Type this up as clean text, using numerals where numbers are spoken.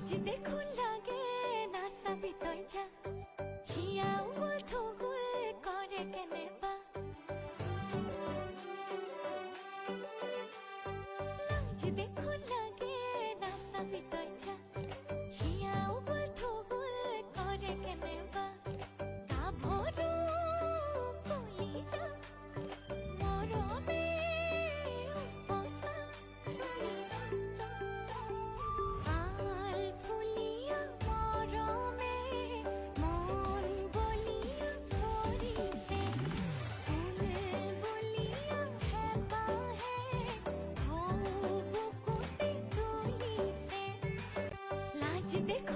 লাজ দেখুন লাগে না সবই তৈ যা হিয়া উল থুগুল করে কেনে বা লাজ দেখুন লাগে না সবই তৈ যা হিয়া উল থুগুল করে কেনে বা কা ভরু কলি যা মরমে উপসা সই কাল ফুলিয়া মরমে মন বলিয়া করিছে ফুল বলিয়া হেবা হে হৌ বুকুতে তুলিছে লাজ দেখো